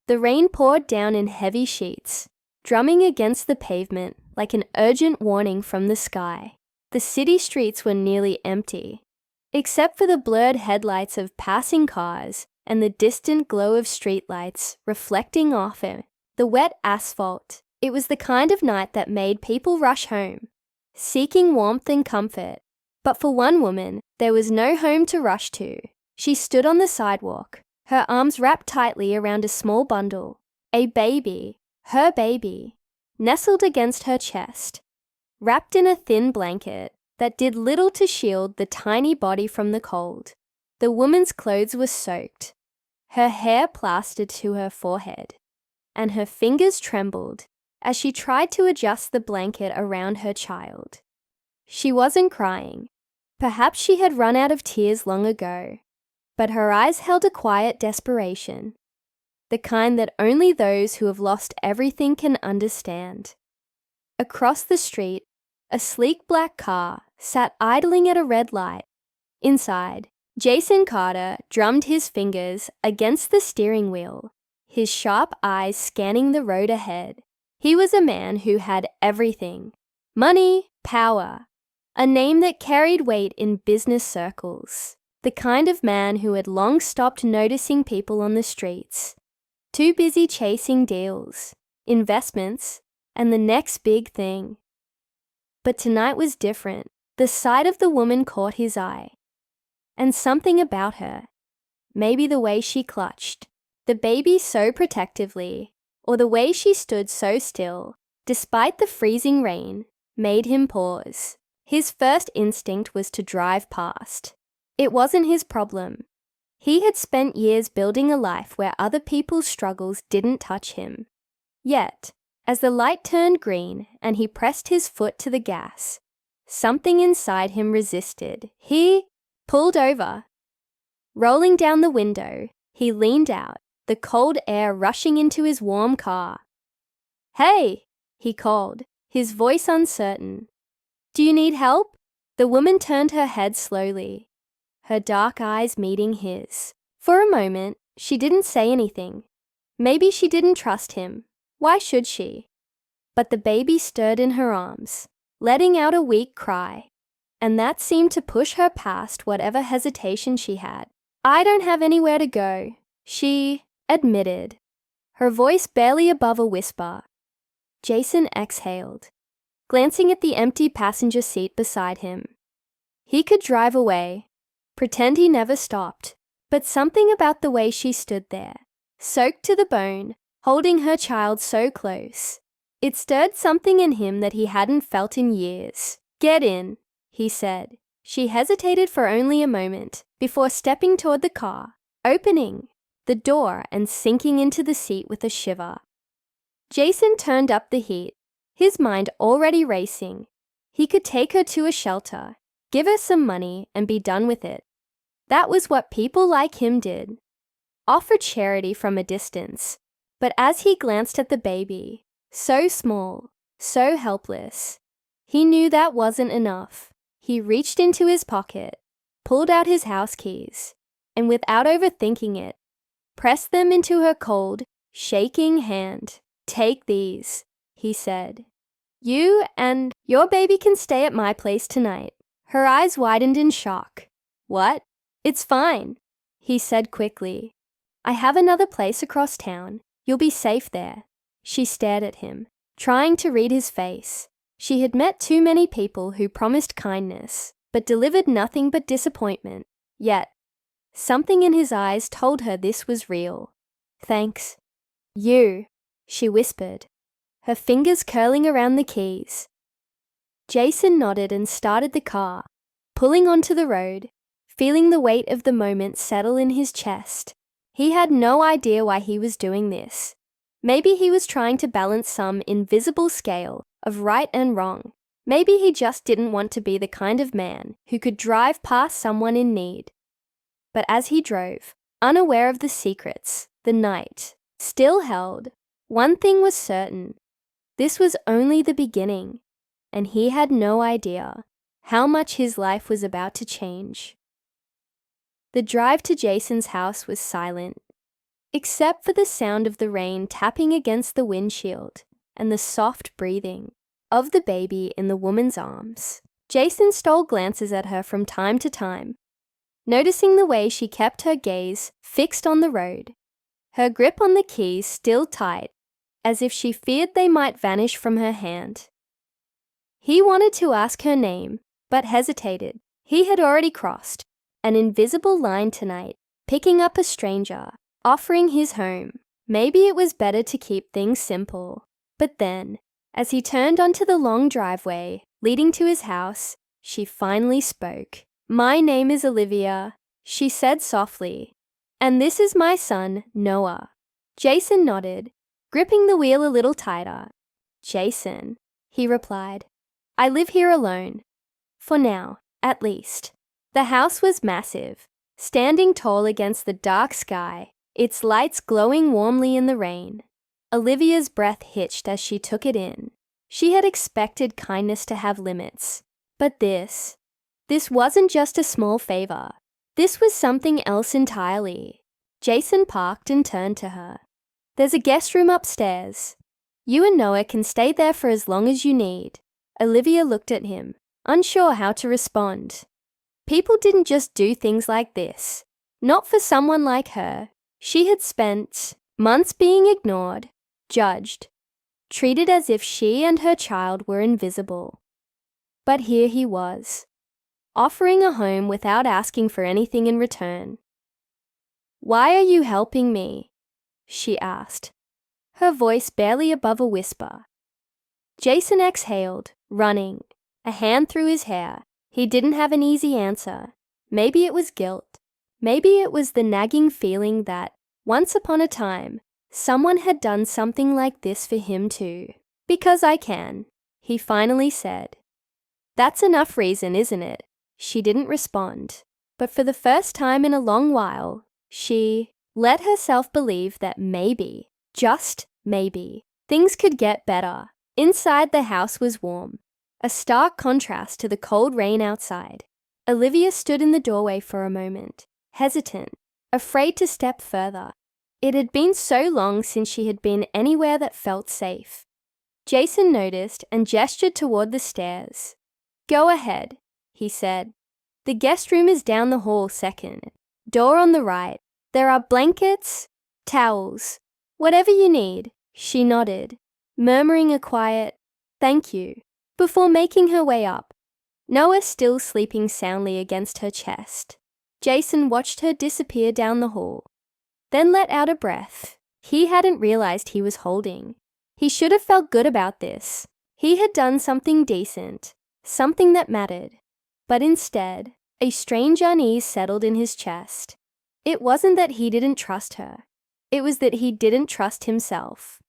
The rain poured down in heavy sheets, drumming against the pavement like an urgent warning from the sky. The city streets were nearly empty, except for the blurred headlights of passing cars and the distant glow of streetlights reflecting off it. The wet asphalt. It was the kind of night that made people rush home, seeking warmth and comfort. But for one woman, there was no home to rush to. She stood on the sidewalk, her arms wrapped tightly around a small bundle. A baby, her baby, nestled against her chest, wrapped in a thin blanket that did little to shield the tiny body from the cold. The woman's clothes were soaked, her hair plastered to her forehead, and her fingers trembled as she tried to adjust the blanket around her child. She wasn't crying. Perhaps she had run out of tears long ago, but her eyes held a quiet desperation, the kind that only those who have lost everything can understand. Across the street, a sleek black car sat idling at a red light. Inside, Jason Carter drummed his fingers against the steering wheel, his sharp eyes scanning the road ahead. He was a man who had everything: money, power, a name that carried weight in business circles. The kind of man who had long stopped noticing people on the streets, too busy chasing deals, investments, and the next big thing. But tonight was different. The sight of the woman caught his eye. And something about her, maybe the way she clutched the baby so protectively, or the way she stood so still, despite the freezing rain, made him pause. His first instinct was to drive past. It wasn't his problem. He had spent years building a life where other people's struggles didn't touch him. Yet, as the light turned green and he pressed his foot to the gas, something inside him resisted. He pulled over. Rolling down the window, he leaned out, the cold air rushing into his warm car. "Hey," he called, his voice uncertain. "Do you need help?" The woman turned her head slowly, her dark eyes meeting his. For a moment, she didn't say anything. Maybe she didn't trust him. Why should she? But the baby stirred in her arms, letting out a weak cry, and that seemed to push her past whatever hesitation she had. "I don't have anywhere to go," she admitted, her voice barely above a whisper. Jason exhaled, glancing at the empty passenger seat beside him. He could drive away, pretend he never stopped, but something about the way she stood there, soaked to the bone, holding her child so close, it stirred something in him that he hadn't felt in years. "Get in," he said. She hesitated for only a moment before stepping toward the car, opening the door and sinking into the seat with a shiver. Jason turned up the heat, his mind already racing. He could take her to a shelter, give her some money, and be done with it. That was what people like him did. Offer charity from a distance. But as he glanced at the baby, so small, so helpless, he knew that wasn't enough. He reached into his pocket, pulled out his house keys, and without overthinking it, pressed them into her cold, shaking hand. "Take these," he said. "You and your baby can stay at my place tonight." Her eyes widened in shock. "What?" "It's fine," he said quickly. "I have another place across town. You'll be safe there." She stared at him, trying to read his face. She had met too many people who promised kindness, but delivered nothing but disappointment. Yet, something in his eyes told her this was real. "Thanks." "You," she whispered, her fingers curling around the keys. Jason nodded and started the car, pulling onto the road, feeling the weight of the moment settle in his chest. He had no idea why he was doing this. Maybe he was trying to balance some invisible scale of right and wrong. Maybe he just didn't want to be the kind of man who could drive past someone in need. But as he drove, unaware of the secrets the night still held, one thing was certain. This was only the beginning, and he had no idea how much his life was about to change. The drive to Jason's house was silent. except for the sound of the rain tapping against the windshield and the soft breathing of the baby in the woman's arms. Jason stole glances at her from time to time, noticing the way she kept her gaze fixed on the road, her grip on the keys still tight, as if she feared they might vanish from her hand. He wanted to ask her name, but hesitated. He had already crossed an invisible line tonight, picking up a stranger, offering his home. Maybe it was better to keep things simple. But then, as he turned onto the long driveway leading to his house, she finally spoke. "My name is Olivia," she said softly, "and this is my son, Noah." Jason nodded, gripping the wheel a little tighter. "Jason," he replied, "I live here alone. For now, at least." The house was massive, standing tall against the dark sky, its lights glowing warmly in the rain. Olivia's breath hitched as she took it in. She had expected kindness to have limits. But this wasn't just a small favor. This was something else entirely. Jason parked and turned to her. "There's a guest room upstairs. You and Noah can stay there for as long as you need." Olivia looked at him, unsure how to respond. People didn't just do things like this. Not for someone like her. She had spent months being ignored, judged, treated as if she and her child were invisible. But here he was, offering a home without asking for anything in return. "Why are you helping me?" she asked, her voice barely above a whisper. Jason exhaled, running, a hand through his hair. He didn't have an easy answer. Maybe it was guilt. Maybe it was the nagging feeling that, once upon a time, someone had done something like this for him too. "Because I can," he finally said. "That's enough reason, isn't it?" She didn't respond, but for the first time in a long while, she let herself believe that maybe, just maybe, things could get better. Inside, the house was warm, a stark contrast to the cold rain outside. Olivia stood in the doorway for a moment, hesitant, afraid to step further. It had been so long since she had been anywhere that felt safe. Jason noticed and gestured toward the stairs. "Go ahead," he said. "The guest room is down the hall second. Door on the right. There are blankets, towels, whatever you need." She nodded, murmuring a quiet, "Thank you," before making her way up, Noah still sleeping soundly against her chest. Jason watched her disappear down the hall, then let out a breath. He hadn't realized he was holding. He should have felt good about this. He had done something decent, something that mattered. But instead, a strange unease settled in his chest. It wasn't that he didn't trust her. It was that he didn't trust himself.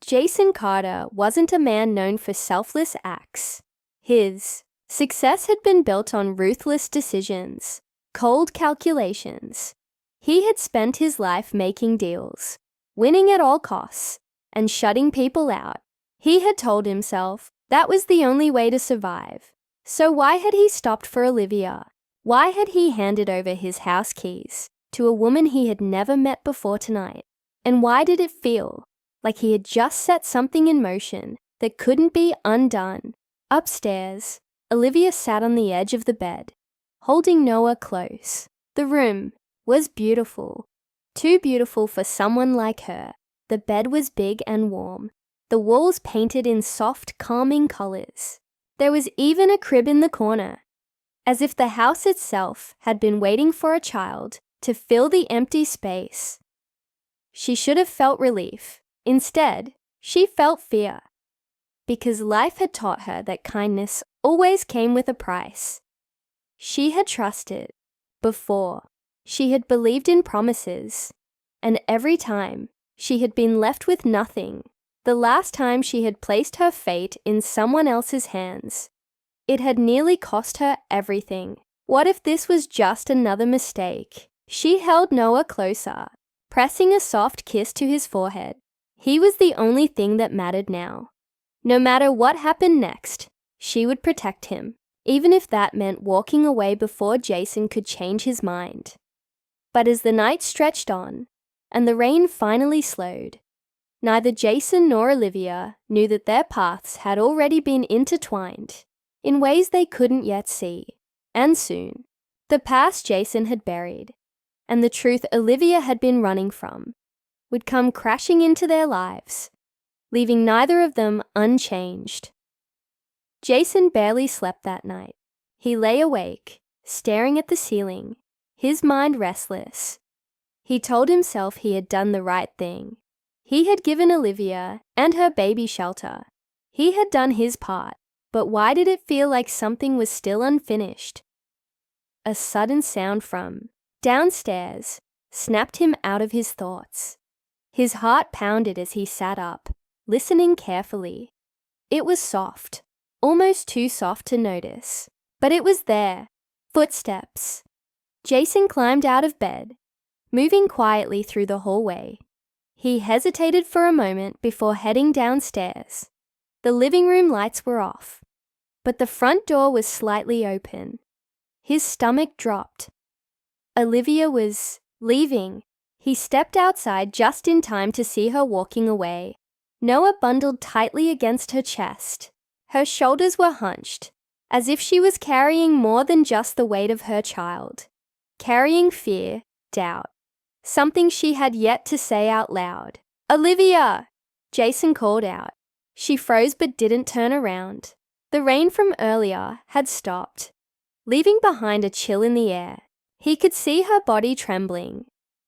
Jason Carter wasn't a man known for selfless acts. His success had been built on ruthless decisions, cold calculations. He had spent his life making deals, winning at all costs, and shutting people out. He had told himself that was the only way to survive. So why had he stopped for Olivia? Why had he handed over his house keys to a woman he had never met before tonight? And why did it feel like he had just set something in motion that couldn't be undone? Upstairs, Olivia sat on the edge of the bed, holding Noah close. The room was beautiful, too beautiful for someone like her. The bed was big and warm, the walls painted in soft, calming colors. There was even a crib in the corner, as if the house itself had been waiting for a child to fill the empty space. She should have felt relief. Instead, she felt fear, because life had taught her that kindness always came with a price. She had trusted before. She had believed in promises, and every time she had been left with nothing. The last time she had placed her fate in someone else's hands, it had nearly cost her everything. What if this was just another mistake? She held Noah closer, pressing a soft kiss to his forehead. He was the only thing that mattered now. No matter what happened next, she would protect him, even if that meant walking away before Jason could change his mind. But as the night stretched on, and the rain finally slowed. Neither Jason nor Olivia knew that their paths had already been intertwined in ways they couldn't yet see. And soon, the past Jason had buried, and the truth Olivia had been running from, would come crashing into their lives, leaving neither of them unchanged. Jason barely slept that night. He lay awake, staring at the ceiling, his mind restless. He told himself he had done the right thing. He had given Olivia and her baby shelter. He had done his part, but why did it feel like something was still unfinished? A sudden sound from downstairs snapped him out of his thoughts. His heart pounded as he sat up, listening carefully. It was soft, almost too soft to notice, but it was there. Footsteps. Jason climbed out of bed, moving quietly through the hallway. He hesitated for a moment before heading downstairs. The living room lights were off, but the front door was slightly open. His stomach dropped. Olivia was leaving. He stepped outside just in time to see her walking away. Noah bundled tightly against her chest. Her shoulders were hunched, as if she was carrying more than just the weight of her child. Carrying fear, doubt, something she had yet to say out loud. "Olivia!" Jason called out. She froze but didn't turn around. The rain from earlier had stopped, leaving behind a chill in the air. He could see her body trembling,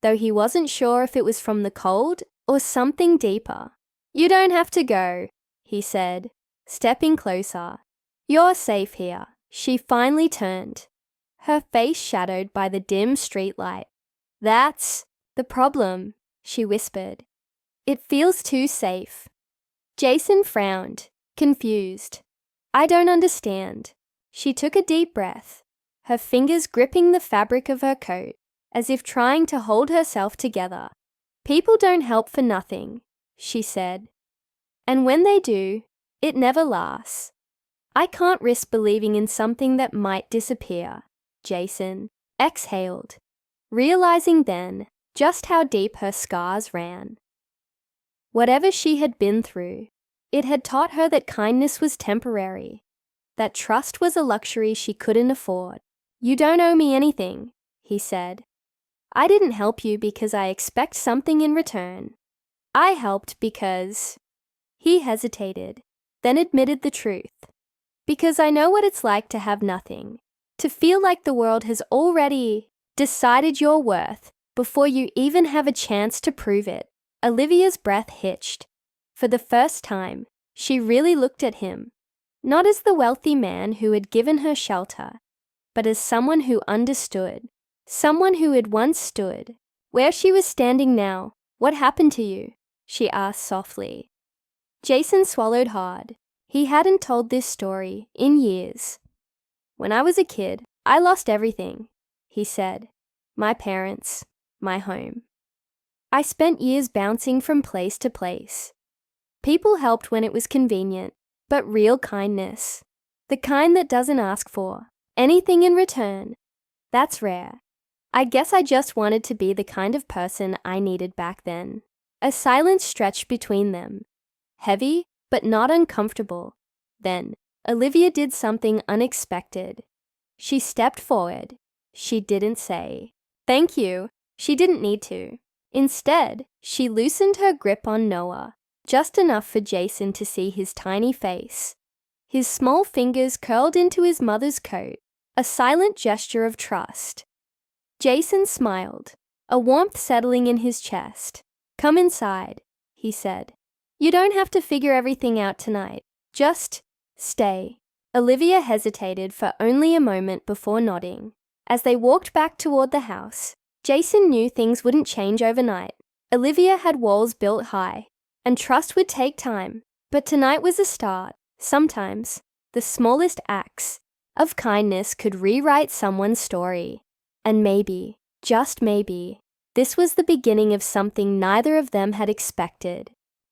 though he wasn't sure if it was from the cold or something deeper. "You don't have to go," he said, stepping closer. "You're safe here." She finally turned, her face shadowed by the dim streetlight. "That's the problem," she whispered. "It feels too safe." Jason frowned, confused. "I don't understand." She took a deep breath, her fingers gripping the fabric of her coat, as if trying to hold herself together. "People don't help for nothing," she said. "And when they do, it never lasts. I can't risk believing in something that might disappear." Jason exhaled, realizing then just how deep her scars ran. Whatever she had been through, it had taught her that kindness was temporary, that trust was a luxury she couldn't afford. "You don't owe me anything," he said. "I didn't help you because I expect something in return. I helped because—" He hesitated, then admitted the truth. "Because I know what it's like to have nothing, to feel like the world has already decided your worth before you even have a chance to prove it." Olivia's breath hitched. For the first time, she really looked at him, not as the wealthy man who had given her shelter, but as someone who understood, someone who had once stood where she was standing now. "What happened to you?" she asked softly. Jason swallowed hard. He hadn't told this story in years. "When I was a kid, I lost everything," he said. "My parents, my home. I spent years bouncing from place to place. People helped when it was convenient, but real kindness, the kind that doesn't ask for anything in return, that's rare. I guess I just wanted to be the kind of person I needed back then." A silence stretched between them, heavy but not uncomfortable. Then, Olivia did something unexpected. She stepped forward. She didn't say, "Thank you." She didn't need to. Instead, she loosened her grip on Noah, just enough for Jason to see his tiny face. His small fingers curled into his mother's coat, a silent gesture of trust. Jason smiled, a warmth settling in his chest. "Come inside," he said. "You don't have to figure everything out tonight. Just stay." Olivia hesitated for only a moment before nodding. As they walked back toward the house, Jason knew things wouldn't change overnight. Olivia had walls built high, and trust would take time. But tonight was a start. Sometimes, the smallest acts of kindness could rewrite someone's story. And maybe, just maybe, this was the beginning of something neither of them had expected.